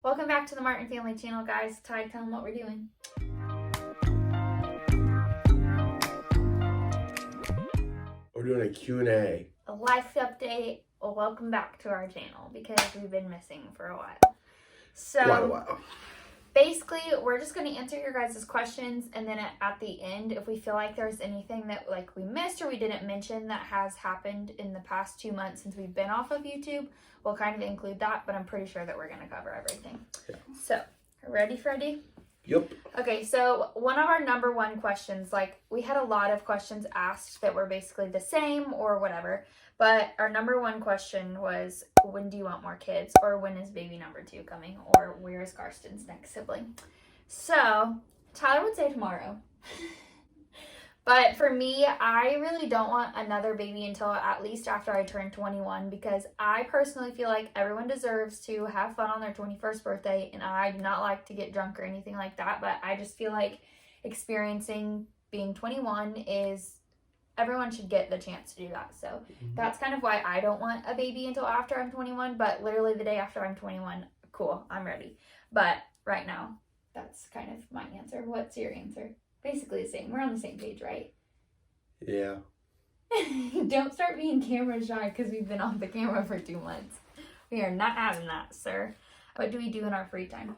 Welcome back to the Martin family channel, guys. Ty, tell them what we're doing. We're doing a Q&A. A life update. Well, welcome back to our channel because we've been missing for a while. So, Quite a while. Basically, we're just going to answer your guys' questions, and then at the end, if we feel like there's anything that we missed or we didn't mention that has happened in the past 2 months since we've been off of YouTube, we'll kind of include that, but I'm pretty sure that we're going to cover everything. Yeah. So, ready, Freddie? Yep. Okay, so one of our number one questions, we had a lot of questions asked that were basically the same or whatever, but our number one question was, when do you want more kids? Or when is baby number 2 coming? Or where is Karsten's next sibling? So, Tyler would say tomorrow. But for me, I really don't want another baby until at least after I turn 21, because I personally feel like everyone deserves to have fun on their 21st birthday, and I do not like to get drunk or anything like that, but I just feel like experiencing being 21 is, everyone should get the chance to do that. So that's kind of why I don't want a baby until after I'm 21, but literally the day after I'm 21, cool, I'm ready. But right now, that's kind of my answer. What's your answer? Basically the same. We're on the same page, right? Yeah. Don't start being camera shy because we've been on the camera for 2 months. We are not having that, sir. What do we do in our free time?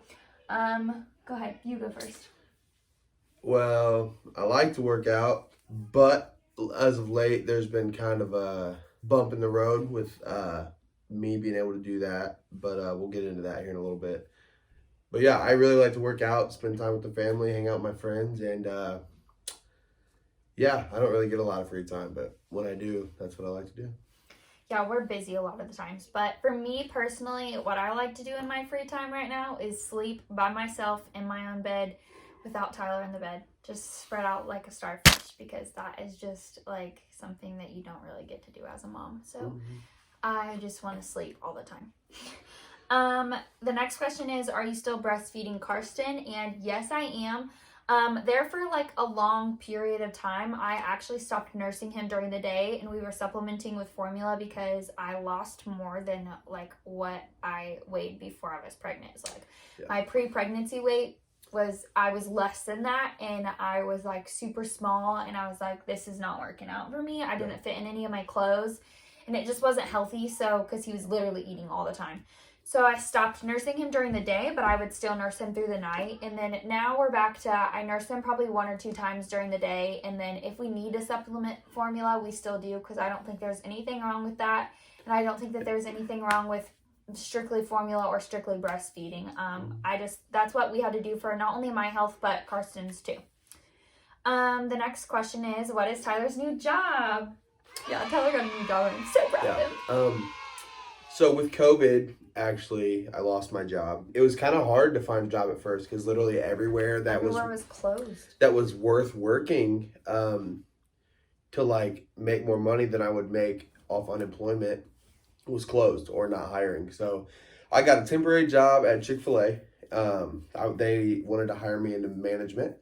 Go ahead. You go first. Well, I like to work out, but as of late, there's been kind of a bump in the road with me being able to do that, but we'll get into that here in a little bit. But yeah, I really like to work out, spend time with the family, hang out with my friends, and yeah, I don't really get a lot of free time, but when I do, that's what I like to do. Yeah, we're busy a lot of the times, but for me personally, what I like to do in my free time right now is sleep by myself in my own bed without Tyler in the bed. Just spread out like a starfish, because that is just something that you don't really get to do as a mom. So I just want to sleep all the time. The next question is, are you still breastfeeding Karsten? And yes, I am. There for a long period of time, I actually stopped nursing him during the day, and we were supplementing with formula because I lost more than what I weighed before I was pregnant. So my pre-pregnancy weight I was less than that, and I was super small, and I was like, this is not working out for me. I didn't fit in any of my clothes, and it just wasn't healthy. So, because he was literally eating all the time. So I stopped nursing him during the day, but I would still nurse him through the night. And then now we're back to, I nurse him probably 1 or 2 times during the day. And then if we need to supplement formula, we still do, because I don't think there's anything wrong with that. And I don't think that there's anything wrong with strictly formula or strictly breastfeeding. That's what we had to do for not only my health, but Karsten's too. The next question is, what is Tyler's new job? Yeah, Tyler got a new job, and I'm so proud of him. So with COVID, actually, I lost my job. It was kind of hard to find a job at first, because literally everywhere was closed. That was worth working to make more money than I would make off unemployment was closed or not hiring. So I got a temporary job at Chick-fil-A. They wanted to hire me into management.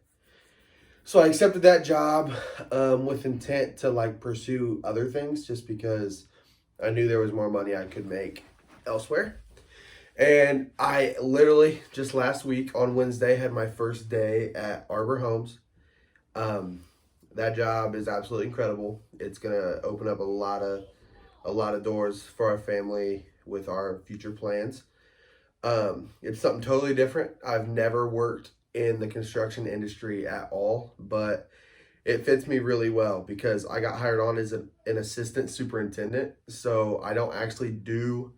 So I accepted that job with intent to pursue other things, just because I knew there was more money I could make elsewhere. And I literally just last week on Wednesday had my first day at Arbor Homes. That job is absolutely incredible. It's gonna open up a lot of doors for our family with our future plans. It's something totally different. I've never worked in the construction industry at all, but it fits me really well because I got hired on as an assistant superintendent. So I don't actually do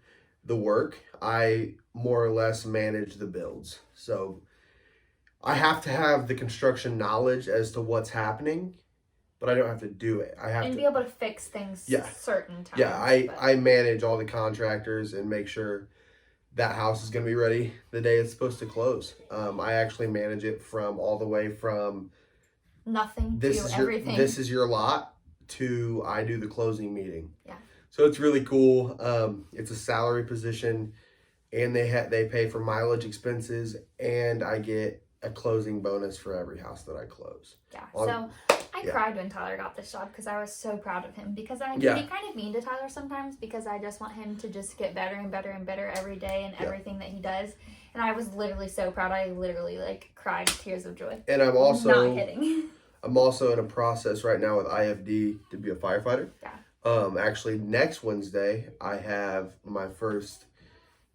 the work. I more or less manage the builds. So I have to have the construction knowledge as to what's happening, but I don't have to do it. I have to be able to fix things certain times. Yeah, I manage all the contractors and make sure that house is going to be ready the day it's supposed to close. I actually manage it from all the way from nothing to everything. This is your lot to I do the closing meeting. Yeah. So it's really cool. It's a salary position, and they pay for mileage expenses, and I get a closing bonus for every house that I close. Yeah. So I cried when Tyler got this job because I was so proud of him, because I can be kind of mean to Tyler sometimes because I just want him to just get better and better and better every day in everything that he does. And I was literally so proud. I literally like cried tears of joy. And I'm also not kidding. I'm also in a process right now with IFD to be a firefighter. Yeah. Actually, next Wednesday, I have my first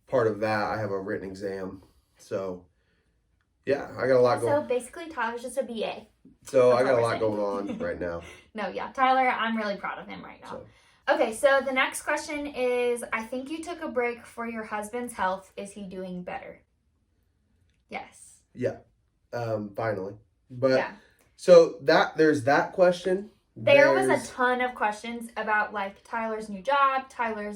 part of that. I have a written exam. So, yeah, I got a lot going. So basically, Tyler's just a BA. So I got a lot going on right now. No, yeah, Tyler, I'm really proud of him right now. Okay, so the next question is, I think you took a break for your husband's health. Is he doing better? Yes. Yeah. Finally. But yeah. So there's that question. There was a ton of questions about like Tyler's new job, Tyler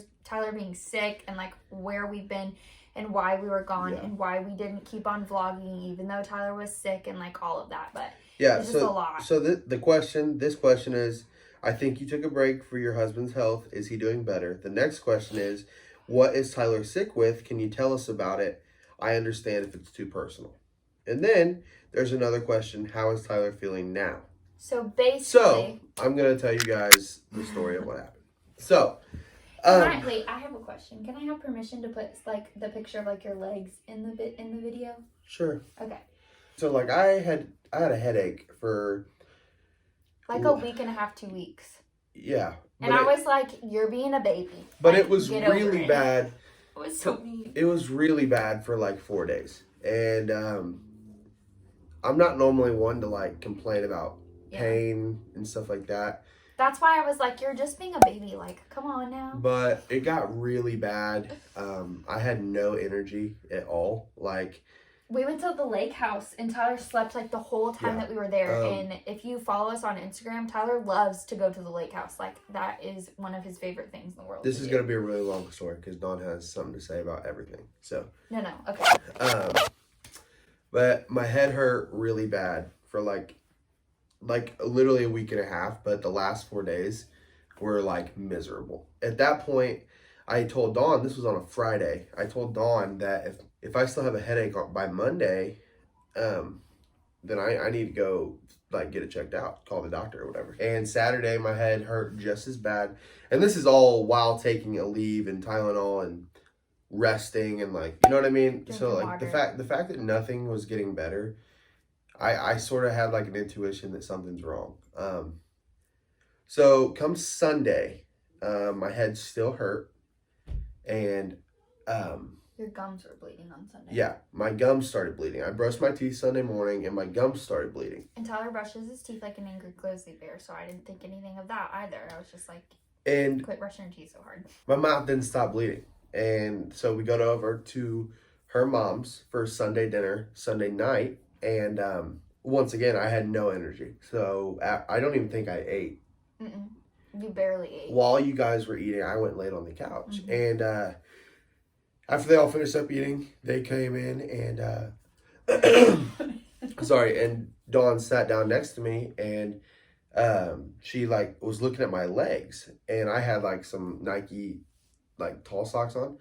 being sick, and like where we've been and why we were gone and why we didn't keep on vlogging even though Tyler was sick and like all of that. But yeah, it's just a lot. So this question is, I think you took a break for your husband's health. Is he doing better? The next question is, what is Tyler sick with? Can you tell us about it? I understand if it's too personal. And then there's another question. How is Tyler feeling now? So basically... I'm going to tell you guys the story of what happened. So... wait, I have a question. Can I have permission to put like the picture of like your legs in the video? Sure. Okay. So like I had a headache for... like a week and a half, 2 weeks. Yeah. And I was like, you're being a baby. But like, it was really bad. It was so mean. It was really bad for like 4 days. And I'm not normally one to like complain about pain and stuff like that. That's why I was like, you're just being a baby. Like, come on now. But it got really bad. I had no energy at all. Like... we went to the lake house and Tyler slept like the whole time that we were there. And if you follow us on Instagram, Tyler loves to go to the lake house. Like that is one of his favorite things in the world. This is going to be a really long story because Dawn has something to say about everything. So No. Okay. But my head hurt really bad for like literally a week and a half. But the last 4 days were like miserable. At that point, I told Dawn, this was on a Friday. I told Dawn that if I still have a headache by Monday, then I need to go like get it checked out, call the doctor or whatever. And Saturday my head hurt just as bad. And this is all while taking a leave and Tylenol and resting and like, you know what I mean? Drinking so like water. the fact that nothing was getting better, I sort of had like an intuition that something's wrong. So come Sunday, my head still hurt and your gums were bleeding on Sunday. Yeah, my gums started bleeding. I brushed my teeth Sunday morning and my gums started bleeding. And Tyler brushes his teeth like an angry grizzly bear, so I didn't think anything of that either. I was just like, quit brushing your teeth so hard. My mouth didn't stop bleeding. And so we got over to her mom's for Sunday dinner, Sunday night. And once again, I had no energy. So I don't even think I ate. You barely ate. While you guys were eating, I went and laid on the couch. And after they all finished up eating, they came in and, and Dawn sat down next to me and she like was looking at my legs and I had like some Nike like tall socks on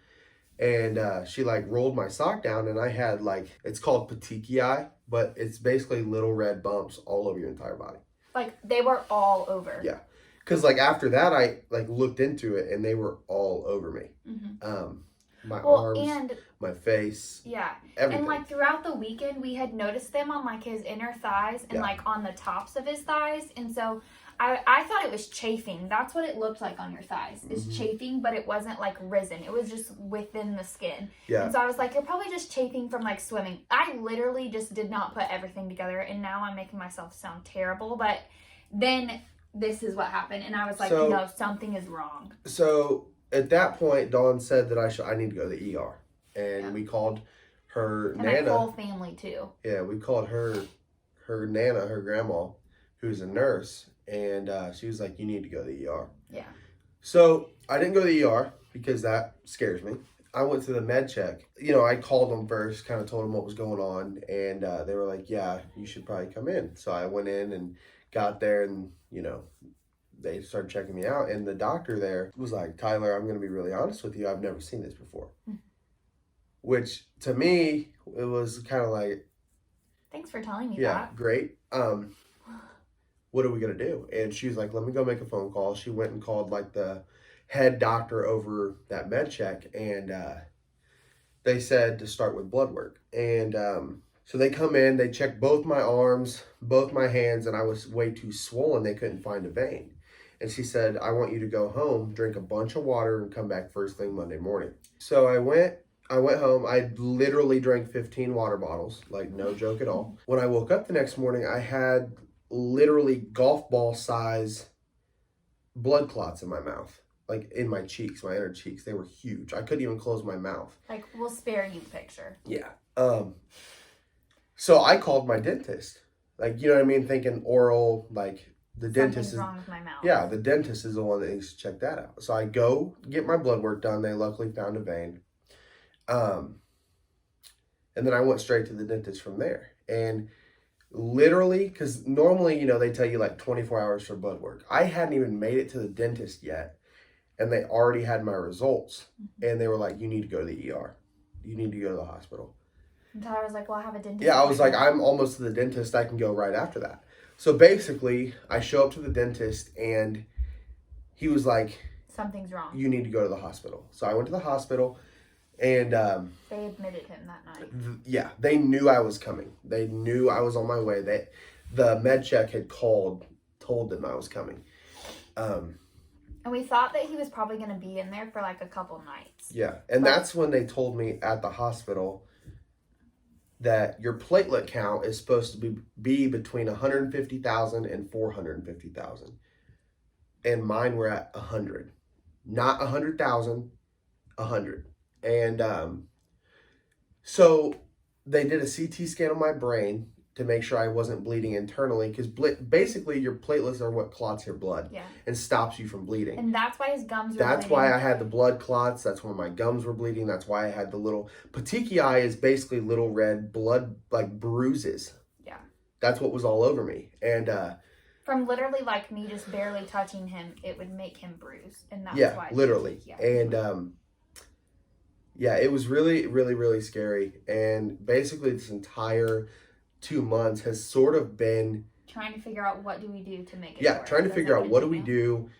and she like rolled my sock down and I had like, it's called petechiae, but it's basically little red bumps all over your entire body. Like they were all over. Yeah. Cause like after that, I like looked into it and they were all over me. My arms, and my face. Yeah. Everything. And like throughout the weekend, we had noticed them on like his inner thighs and like on the tops of his thighs. And so I thought it was chafing. That's what it looked like on your thighs, is chafing, but it wasn't like risen. It was just within the skin. Yeah. And so I was like, you're probably just chafing from like swimming. I literally just did not put everything together. And now I'm making myself sound terrible. But then this is what happened. And I was like, no, something is wrong. So at that point, Dawn said that I need to go to the ER. And we called her and Nana. My whole family too. Yeah, we called her Nana, her grandma, who's a nurse. And she was like, you need to go to the ER. Yeah. So I didn't go to the ER because that scares me. I went to the med check. You know, I called them first, kind of told them what was going on. And they were like, yeah, you should probably come in. So I went in and got there and, you know, they started checking me out. And the doctor there was like, Tyler, I'm going to be really honest with you. I've never seen this before. Which to me, it was kind of like, thanks for telling me that. Yeah, great. What are we going to do? And she was like, let me go make a phone call. She went and called like the head doctor over that med check. And they said to start with blood work. And so they come in, they check both my arms, both my hands, and I was way too swollen. They couldn't find a vein. And she said, I want you to go home, drink a bunch of water, and come back first thing Monday morning. So I went home. I literally drank 15 water bottles, like no joke at all. When I woke up the next morning, I had literally golf ball size blood clots in my mouth, like in my cheeks, my inner cheeks. They were huge. I couldn't even close my mouth. Like, we'll spare you the picture. Yeah. So I called my dentist. Like, you know what I mean? Thinking oral, like the dentist is wrong with my mouth. Yeah, the dentist is the one that needs to check that out. So I go get my blood work done. They luckily found a vein. And then I went straight to the dentist from there. And literally, because normally, you know, they tell you like 24 hours for blood work. I hadn't even made it to the dentist yet. And they already had my results. And they were like, you need to go to the ER. You need to go to the hospital. And Tyler was like, well, I have a dentist. Yeah, I was like, I'm almost to the dentist. I can go right after that. So basically, I show up to the dentist and he was like, something's wrong. You need to go to the hospital. So I went to the hospital and they admitted him that night. Yeah, they knew I was coming. They knew I was on my way. The med check had told them I was coming. And we thought that he was probably going to be in there for like a couple nights. Yeah, and that's when they told me at the hospital that your platelet count is supposed to be between 150,000 and 450,000. And mine were at 100. Not 100,000, 100. And so they did a CT scan on my brain to make sure I wasn't bleeding internally, because basically your platelets are what clots your blood and stops you from bleeding. And that's why his gums were That's bleeding. why I had the blood clots. That's why my gums were bleeding. That's why I had the little petechiae is basically little red blood like bruises. Yeah. That's what was all over me. And from literally like me just barely touching him, it would make him bruise. And that's why. Literally. And yeah, it was really, really, really scary. And basically this entire 2 months has sort of been trying to figure out what do we do to make it work. Trying to figure out what do we do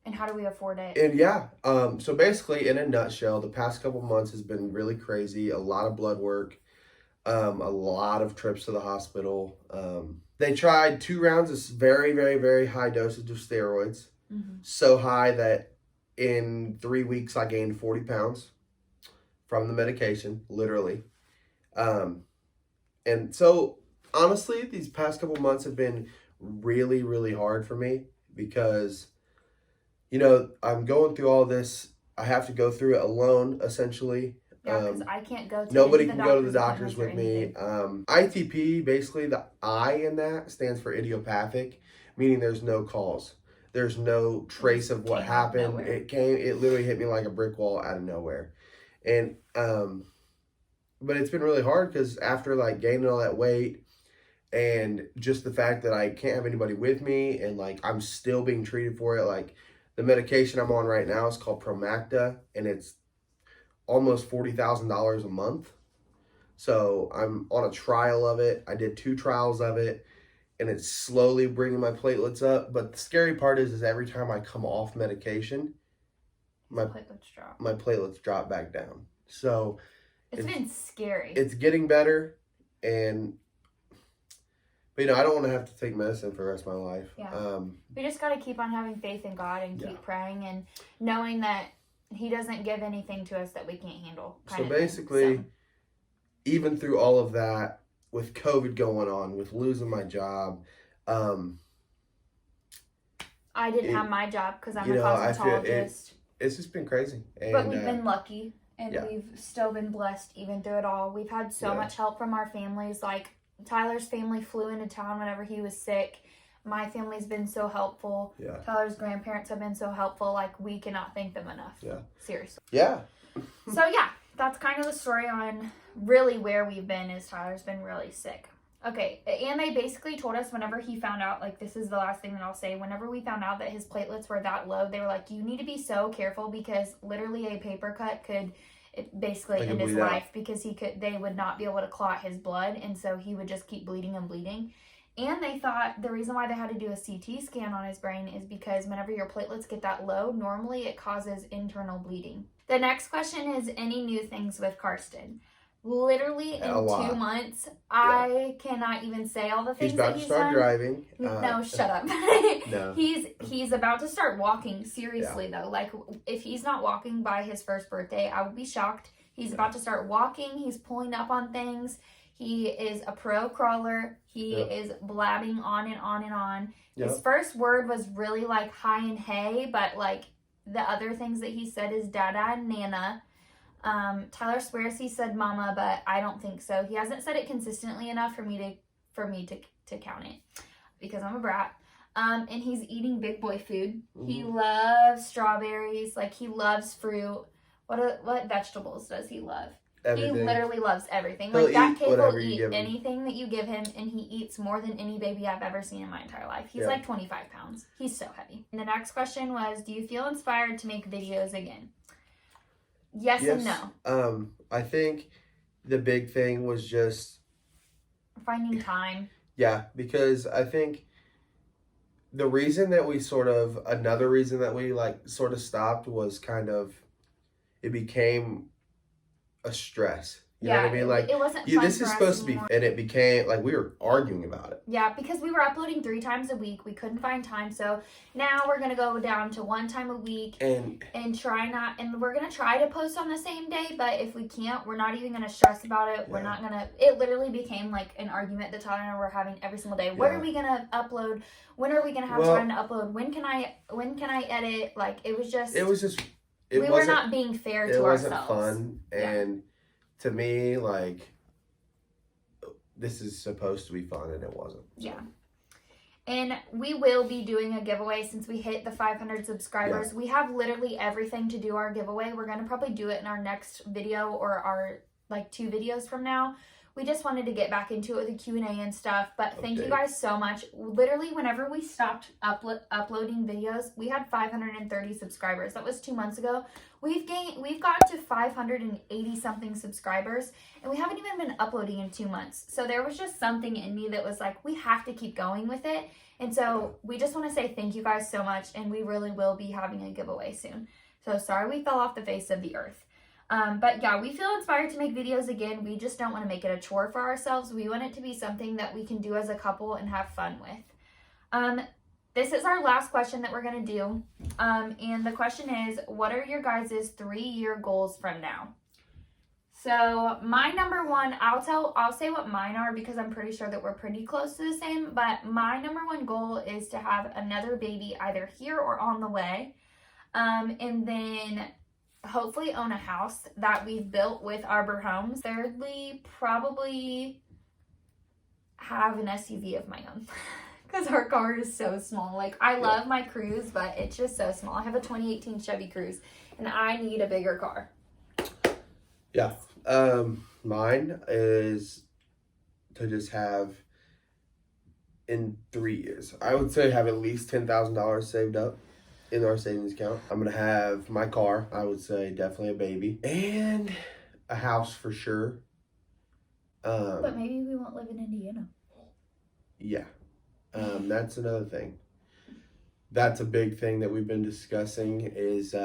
and how do we afford it. And so basically in a nutshell, the past couple months has been really crazy. A lot of blood work, a lot of trips to the hospital. They tried 2 rounds of very, very, very high dosage of steroids. So high that in 3 weeks I gained 40 pounds from the medication, literally. And so, honestly, these past couple months have been really, really hard for me because, you know, I'm going through all this. I have to go through it alone, essentially. Yeah, because I can't go to nobody can go to the doctors with me. ITP, basically, the I in that stands for idiopathic, meaning there's no cause. There's no trace of what happened. It literally hit me like a brick wall out of nowhere. And, but it's been really hard because after like gaining all that weight and just the fact that I can't have anybody with me and like I'm still being treated for it. Like the medication I'm on right now is called Promacta and it's almost $40,000 a month. So I'm on a trial of it. I did 2 trials of it and it's slowly bringing my platelets up. But the scary part is every time I come off medication, my platelets drop back down. So it's been scary. It's getting better, but you know, I don't want to have to take medicine for the rest of my life. Yeah. We just got to keep on having faith in God and keep praying and knowing that He doesn't give anything to us that we can't handle. So basically, even through all of that, with COVID going on, with losing my job, I didn't have my job because I'm a cosmetologist. It's just been crazy. But we've been lucky. And we've still been blessed even through it all. We've had so much help from our families. Like, Tyler's family flew into town whenever he was sick. My family's been so helpful. Yeah. Tyler's grandparents have been so helpful. Like, we cannot thank them enough. Yeah. Seriously. Yeah. So, yeah. That's kind of the story on really where we've been is Tyler's been really sick. Okay. And they basically told us whenever he found out, like, this is the last thing that I'll say. Whenever we found out that his platelets were that low, they were like, you need to be so careful because literally a paper cut could basically end his life because they would not be able to clot his blood. And so he would just keep bleeding and bleeding. And they thought the reason why they had to do a CT scan on his brain is because whenever your platelets get that low, normally it causes internal bleeding. The next question is any new things with Karsten. Literally in 2 months, I cannot even say all the things that he's done. He's about to start driving. No, shut up. No. He's about to start walking. Seriously though, like if he's not walking by his first birthday, I would be shocked. He's about to start walking. He's pulling up on things. He is a pro crawler. He is blabbing on and on and on. His first word was really like hi and hey, but like the other things that he said is dada and nana. Tyler swears he said mama, but I don't think so. He hasn't said it consistently enough for me to count it because I'm a brat. And he's eating big boy food. Mm-hmm. He loves strawberries. Like he loves fruit. What vegetables does he love? Everything. He literally loves everything. Like that kid will eat anything that you give him, and he eats more than any baby I've ever seen in my entire life. He's like 25 pounds. He's so heavy. And the next question was, do you feel inspired to make videos again? Yes and no. I think the big thing was just finding time. Yeah, because I think the reason that we another reason that we stopped was kind of, it became a stress. You know what I mean? Like, it wasn't fun this is supposed to be, and it became like we were arguing about it. Yeah, because we were uploading 3 times a week. We couldn't find time. So now we're going to go down to 1 time a week and we're going to try to post on the same day. But if we can't, we're not even going to stress about it. Yeah. We're not going to, it literally became like an argument that Tyler and I were having every single day. When are we going to upload? When are we going to have time to upload? When can I edit? Like, we were not being fair to ourselves. It wasn't fun. And to me, like, this is supposed to be fun, and it wasn't. So. Yeah. And we will be doing a giveaway since we hit the 500 subscribers. Yeah. We have literally everything to do our giveaway. We're going to probably do it in our next video or our, 2 videos from now. We just wanted to get back into it with the Q&A and stuff. But thank you guys so much. Literally, whenever we stopped uploading videos, we had 530 subscribers. That was 2 months ago. We've got to 580 something subscribers, and we haven't even been uploading in 2 months. So there was just something in me that was like, we have to keep going with it. And so we just want to say thank you guys so much, and we really will be having a giveaway soon. So sorry we fell off the face of the earth. But yeah, we feel inspired to make videos again. We just don't want to make it a chore for ourselves. We want it to be something that we can do as a couple and have fun with. This is our last question that we're going to do. And the question is, what are your guys' 3-year goals from now? So my number one, I'll say what mine are because I'm pretty sure that we're pretty close to the same. But my number one goal is to have another baby either here or on the way. And then hopefully own a house that we've built with Arbor Homes. Thirdly, probably have an SUV of my own because our car is so small. Like, I love my Cruze, but it's just so small. I have a 2018 Chevy Cruze and I need a bigger car. Yeah. Mine is to just have, in 3 years, I would say have at least $10,000 saved up in our savings account. I'm going to have my car, I would say definitely a baby, and a house for sure. But maybe we won't live in Indiana. Yeah. That's another thing. That's a big thing that we've been discussing is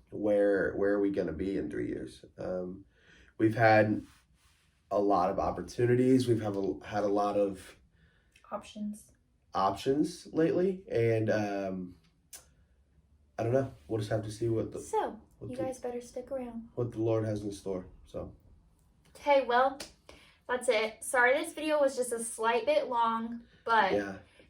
where are we going to be in 3 years? We've had a lot of opportunities. We've had a lot of options lately, and I don't know. We'll just have to see you guys better stick around. What the Lord has in store. So. Okay, well, that's it. Sorry this video was just a slight bit long, but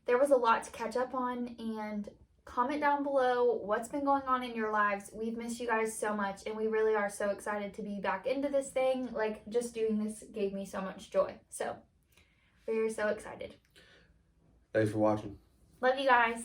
there was a lot to catch up on, and comment down below what's been going on in your lives. We've missed you guys so much, and we really are so excited to be back into this thing. Like, just doing this gave me so much joy. So, we're so excited. Thanks for watching. Love you guys.